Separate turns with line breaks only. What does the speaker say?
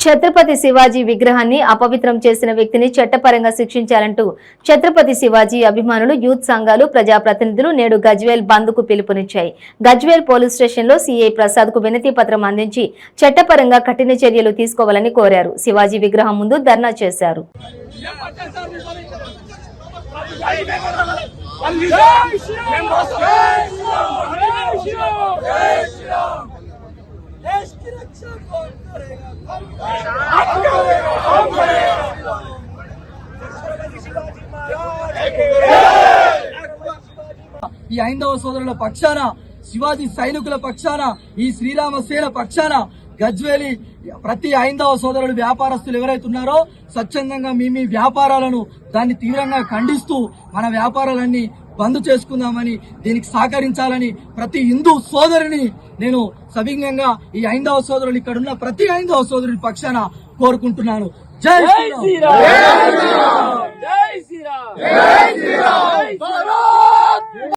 ఛత్రపతి శివాజీ విగ్రహాన్ని అపవిత్రం చేసిన వ్యక్తిని చట్టపరంగా శిక్షించాలంటూ ఛత్రపతి శివాజీ అభిమానులు యూత్ సంఘాలు ప్రజాప్రతినిధులు నేడు గజ్వేల్ బంద్ కు పిలుపునిచ్చాయి. గజ్వేల్ పోలీస్ స్టేషన్లో సీఐ ప్రసాద్ కు వినతి పత్రం అందించి చట్టపరంగా కఠిన చర్యలు తీసుకోవాలని కోరారు. శివాజీ విగ్రహం ముందు ధర్నా చేశారు.
ఈ ఐందవ సోదరుల పక్షాన, శివాజీ సైనికుల పక్షాన, ఈ శ్రీరామ సేన పక్షాన గజ్వేలి ప్రతి ఐందవ సోదరులు వ్యాపారస్తులు ఎవరైతే ఉన్నారో స్వచ్ఛందంగా మీ వ్యాపారాలను దాన్ని తీవ్రంగా ఖండిస్తూ మన వ్యాపారాలన్నీ బంద్ చేసుకుందామని, దీనికి సహకరించాలని ప్రతి హిందూ సోదరుని నేను సవింగంగా ఈ ఐందవ సోదరులు ఇక్కడ ఉన్న ప్రతి ఐందవ సోదరుని పక్షాన కోరుకుంటున్నాను. జై శ్రీరామ్.